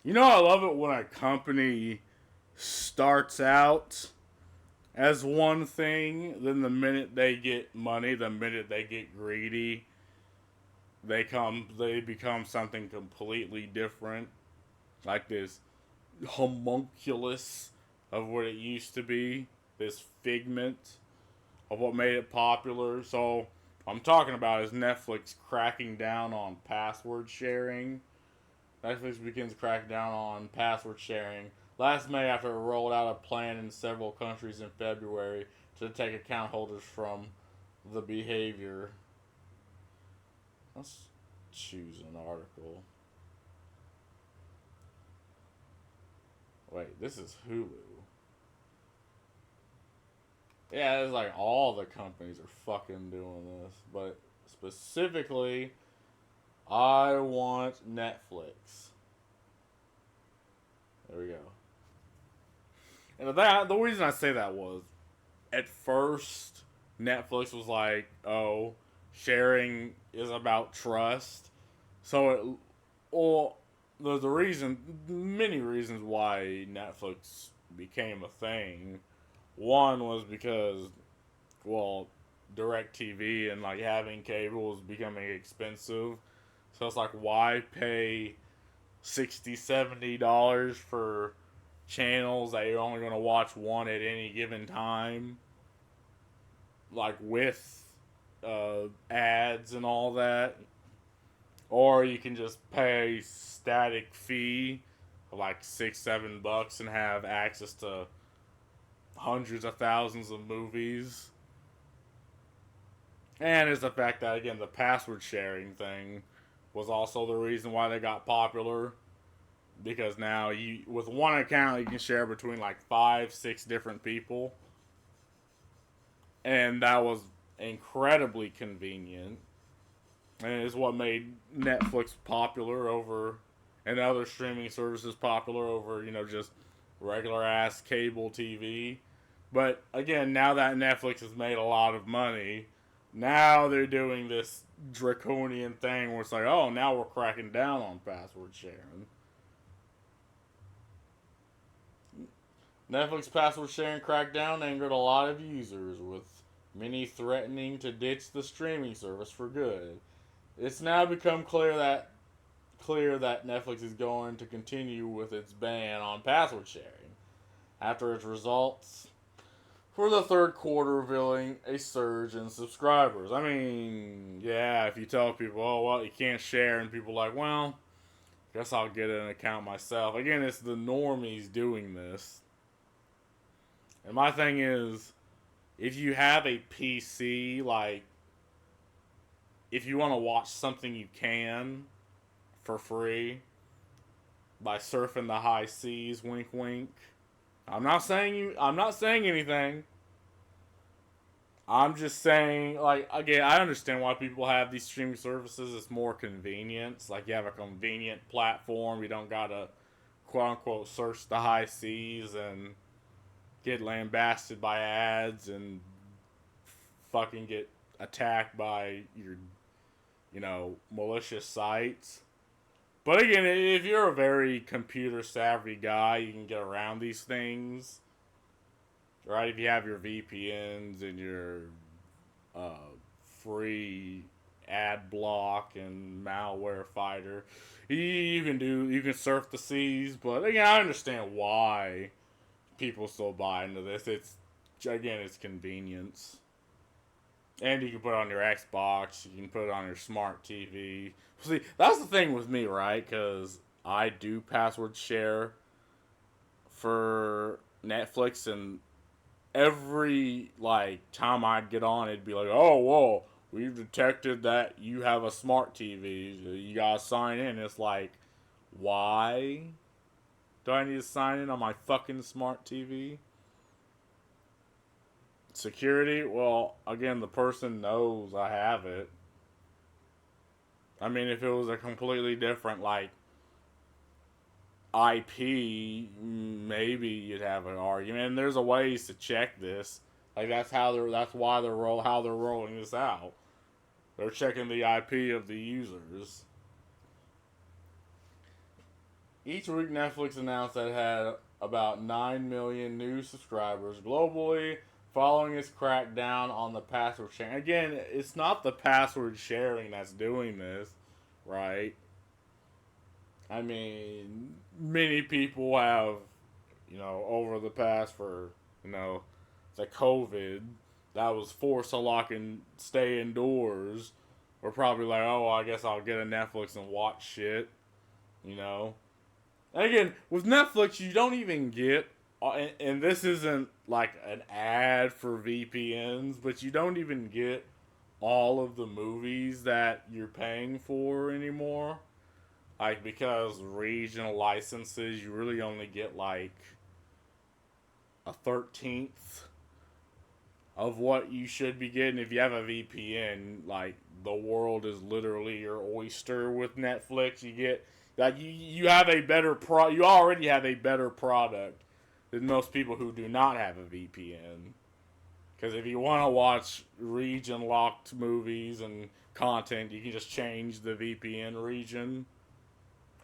You know, I love it when a company starts out as one thing, then the minute they get money, the minute they get greedy, they become something completely different. Like this homunculus of what it used to be, this figment of what made it popular. So I'm talking about is Netflix cracking down on password sharing. Netflix begins to crack down on password sharing last May after it rolled out a plan in several countries in February to take account holders from the behavior. Let's choose an article. Wait, this is Hulu. Yeah, it's like all the companies are fucking doing this, but specifically, I want Netflix. There we go. And that the reason I say that was at first Netflix was like, "Oh, sharing is about trust." So it, well, there's a reason, many reasons why Netflix became a thing. One was because, well, direct TV and like having cable was becoming expensive. So it's like, why pay 60 $70 for channels that you're only going to watch one at any given time? Like with ads and all that. Or you can just pay static fee of like $6 7 and have access to hundreds of thousands of movies. And it's the fact that again the password sharing thing was also the reason why they got popular, because now you with one account you can share between like 5 6 different people, and that was incredibly convenient, and it's what made Netflix popular over and other streaming services popular over just regular ass cable TV. But again, now that Netflix has made a lot of money, now they're doing this draconian thing where it's like, oh, now we're cracking down on password sharing. Netflix password sharing crackdown angered a lot of users, with many threatening to ditch the streaming service for good. It's now become clear that Netflix is going to continue with its ban on password sharing after its results for the third quarter revealing a surge in subscribers. I mean, yeah, if you tell people, oh, well, you can't share, and people are like, well, guess I'll get an account myself. Again, it's the normies doing this. And my thing is, if you have a PC, like, if you want to watch something, you can for free by surfing the high seas, wink wink. I'm not saying anything. I'm just saying, like, again, I understand why people have these streaming services. It's more convenience. Like, you have a convenient platform. You don't gotta, quote unquote, search the high seas and get lambasted by ads and fucking get attacked by your, malicious sites. But again, if you're a very computer savvy guy, you can get around these things, right? If you have your VPNs and your free ad block and malware fighter, you can surf the seas. But again, I understand why people still buy into this. It's convenience. And you can put it on your Xbox. You can put it on your smart TV. See, that's the thing with me, right? Because I do password share for Netflix, and every like time I'd get on, it'd be like, "Oh, whoa, we've detected that you have a smart TV. You gotta sign in." It's like, why do I need to sign in on my fucking smart TV? Security? Well, again, the person knows I have it. I mean, if it was a completely different like IP, maybe you'd have an argument. And there's a ways to check this. Like that's why how they're rolling this out. They're checking the IP of the users. Each week, Netflix announced that it had about 9 million new subscribers globally following its crackdown on the password sharing. Again, it's not the password sharing that's doing this, right? I mean, many people have, over the past for, the COVID that was forced to lock and stay indoors. We're probably like, oh, I guess I'll get a Netflix and watch shit, you know? And again, with Netflix, you don't even get, and this isn't like an ad for VPNs, but you don't even get all of the movies that you're paying for anymore. Like, because regional licenses, you really only get like a 13th of what you should be getting if you have a VPN. Like, the world is literally your oyster with Netflix. You get like you have a better you already have a better product than most people who do not have a VPN. Because if you want to watch region locked movies and content, you can just change the VPN region.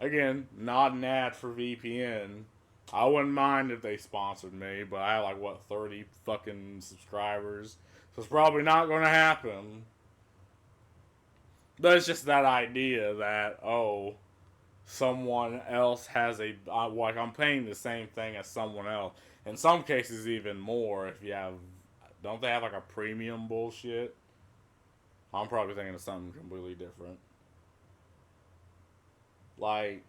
Again, not an ad for VPN. I wouldn't mind if they sponsored me, but I have like, what, 30 fucking subscribers. So it's probably not going to happen. But it's just that idea that, oh, someone else has like, I'm paying the same thing as someone else. In some cases, even more if you have, don't they have like a premium bullshit? I'm probably thinking of something completely different. Like,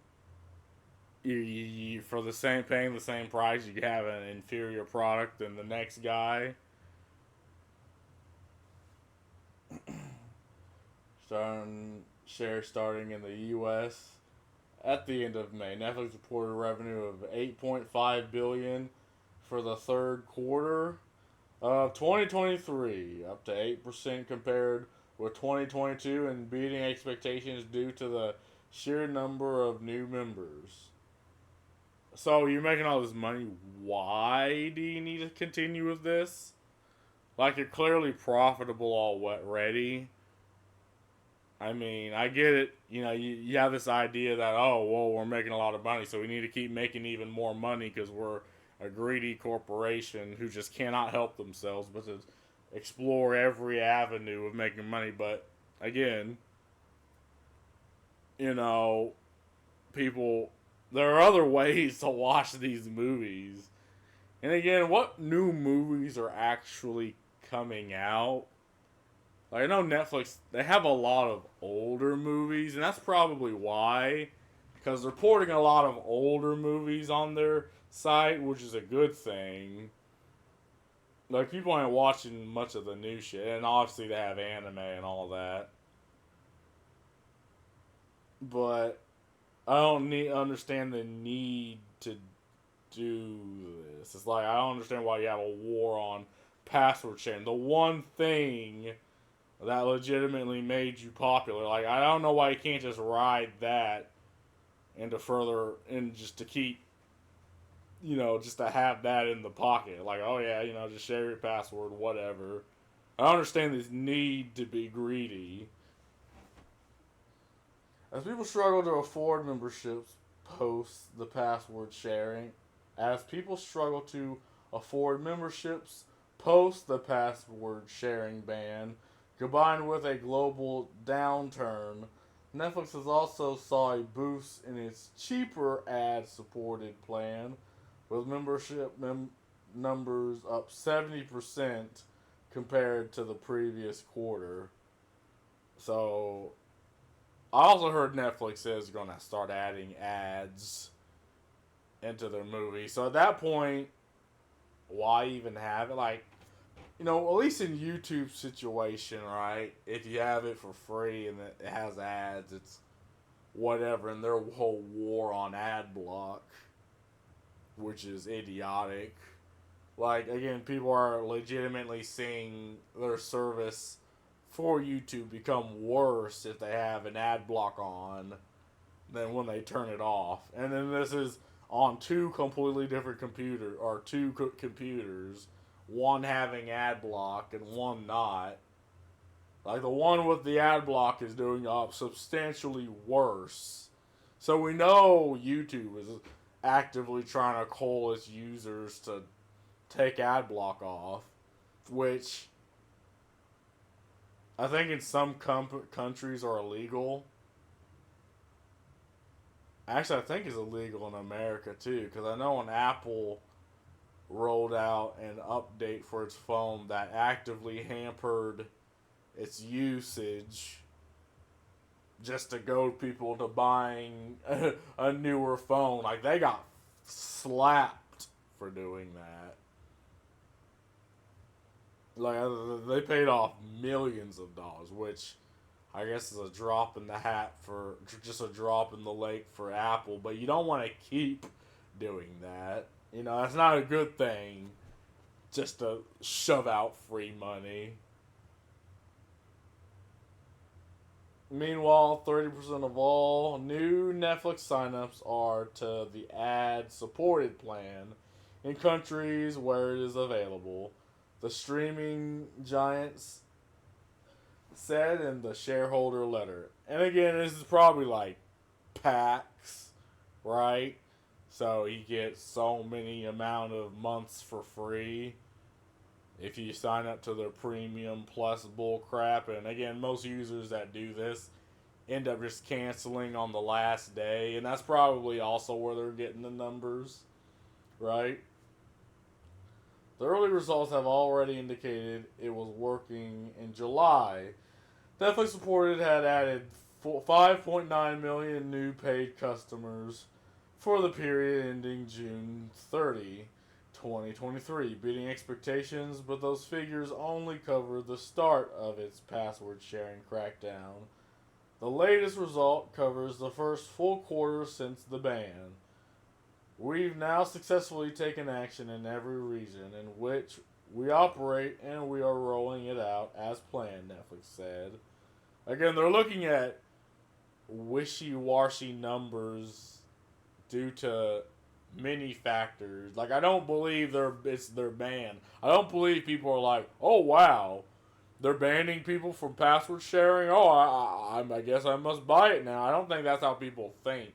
for the same paying the same price, you have an inferior product than the next guy. Starting in the U.S. at the end of May, Netflix reported revenue of 8.5 billion for the third quarter of 2023, up to 8% compared with 2022, and beating expectations due to the sheer number of new members. So you're making all this money. Why do you need to continue with this? Like, you're clearly profitable already. I mean, I get it. You have this idea that, oh, well, we're making a lot of money, so we need to keep making even more money because we're a greedy corporation who just cannot help themselves but to explore every avenue of making money. But again, you know, people, there are other ways to watch these movies. And again, what new movies are actually coming out? Like, I know Netflix, they have a lot of older movies, and that's probably why. Because they're porting a lot of older movies on their site, which is a good thing. Like, people aren't watching much of the new shit, and obviously they have anime and all that. But I don't understand the need to do this. It's like, I don't understand why you have a war on password sharing. The one thing that legitimately made you popular. Like, I don't know why you can't just ride that into further, and just to keep, just to have that in the pocket. Like, oh yeah, just share your password, whatever. I understand this need to be greedy. As people struggle to afford memberships post the password sharing, as people struggle to afford memberships post the password sharing ban, combined with a global downturn, Netflix has also saw a boost in its cheaper ad-supported plan, with membership numbers up 70% compared to the previous quarter. So, I also heard Netflix is going to start adding ads into their movie. So at that point, why even have it? Like, at least in YouTube's situation, right? If you have it for free and it has ads, it's whatever. And their whole war on ad block, which is idiotic. Like, again, people are legitimately seeing their service for YouTube become worse if they have an ad block on than when they turn it off. And then this is on two completely different computers, one having ad block and one not. Like, the one with the ad block is doing substantially worse So we know YouTube is actively trying to cull its users to take ad block off, which I think in some countries are illegal. Actually, I think it's illegal in America too, because I know when Apple rolled out an update for its phone that actively hampered its usage just to goad people to buying a newer phone. Like, they got slapped for doing that. Like, they paid off millions of dollars, which I guess is a drop in the hat for just a drop in the lake for Apple. But you don't want to keep doing that. You know, that's not a good thing. Just to shove out free money. Meanwhile, 30% of all new Netflix signups are to the ad supported plan in countries where it is available. The streaming giants said in the shareholder letter. And again, this is probably like packs, right? So you get so many amount of months for free if you sign up to their premium plus bull crap. And again, most users that do this end up just canceling on the last day, and that's probably also where they're getting the numbers, right? The early results have already indicated it was working. In July, Netflix reported had added 5.9 million new paid customers for the period ending June 30, 2023, beating expectations, but those figures only cover the start of its password sharing crackdown. The latest result covers the first full quarter since the ban. We've now successfully taken action in every region in which we operate, and we are rolling it out as planned, Netflix said. Again, they're looking at wishy-washy numbers due to many factors. Like, I don't believe it's their ban. I don't believe people are like, oh wow, they're banning people from password sharing. Oh, I guess I must buy it now. I don't think that's how people think.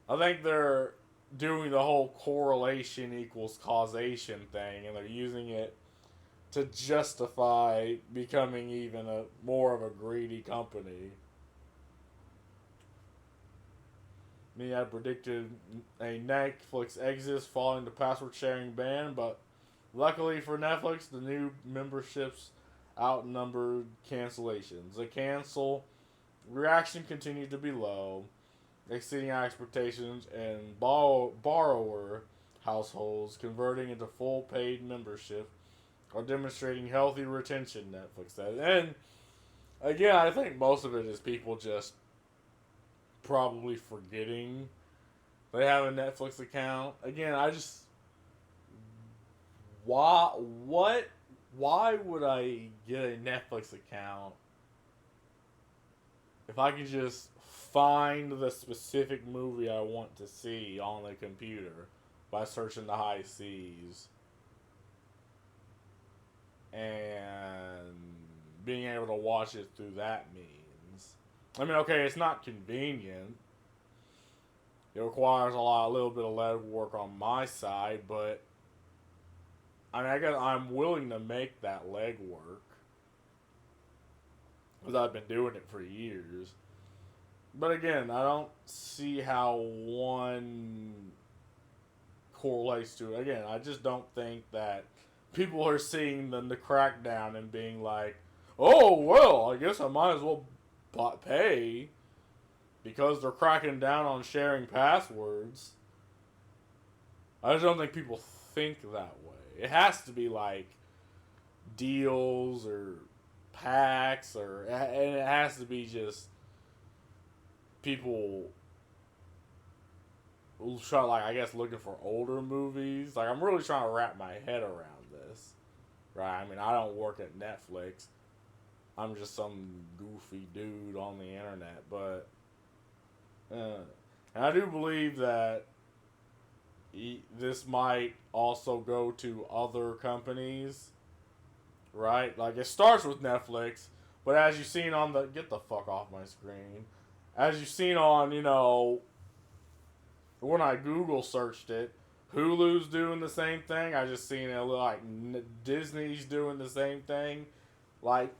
I think they're doing the whole correlation equals causation thing, and they're using it to justify becoming even a more of a greedy company. Me, I predicted a Netflix exit following the password sharing ban, but luckily for Netflix, the new memberships outnumbered cancellations. The cancel reaction continued to be low, exceeding our expectations, and borrower households converting into full paid membership are demonstrating healthy retention, Netflix said. And again, I think most of it is people just probably forgetting they have a Netflix account. Again, I just why would I get a Netflix account if I could just find the specific movie I want to see on the computer by searching the high seas and being able to watch it through that means? I mean, okay, it's not convenient. It requires a little bit of legwork on my side, but I mean, I guess I'm willing to make that legwork because I've been doing it for years. But again, I don't see how one correlates to it. Again, I just don't think that people are seeing the crackdown and being like, oh, well, I guess I might as well pay because they're cracking down on sharing passwords. I just don't think people think that way. It has to be like deals or packs, and it has to be just people try, like, I guess, looking for older movies. Like, I'm really trying to wrap my head around this, right? I mean, I don't work at Netflix. I'm just some goofy dude on the internet, but and I do believe that this might also go to other companies, right? Like, it starts with Netflix, but as you've seen on the get the fuck off my screen, as you've seen on, when I Google searched it, Hulu's doing the same thing. I just seen it like Disney's doing the same thing. Like,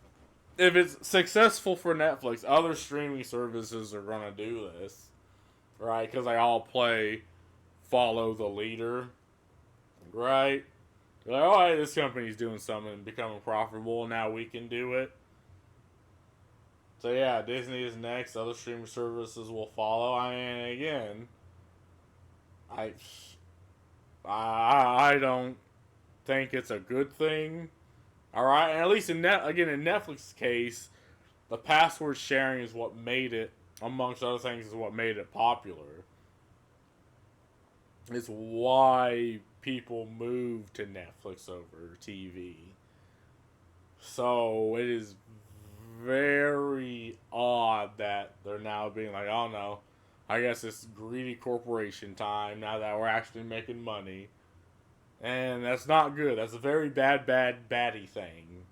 if it's successful for Netflix, other streaming services are gonna do this, right? Because they all follow the leader, right? They're like, oh, hey, this company's doing something and becoming profitable. Now we can do it. So yeah, Disney is next. Other streaming services will follow. I mean, again, I I don't think it's a good thing. All right, and at least in Netflix's case, the password sharing is what made it, amongst other things, is what made it popular. It's why people move to Netflix over TV. So it is very odd that they're now being like, oh no, I guess it's greedy corporation time now that we're actually making money. And that's not good. That's a very baddie thing.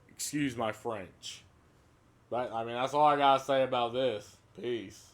Excuse my French. But, I mean, that's all I gotta say about this. Peace.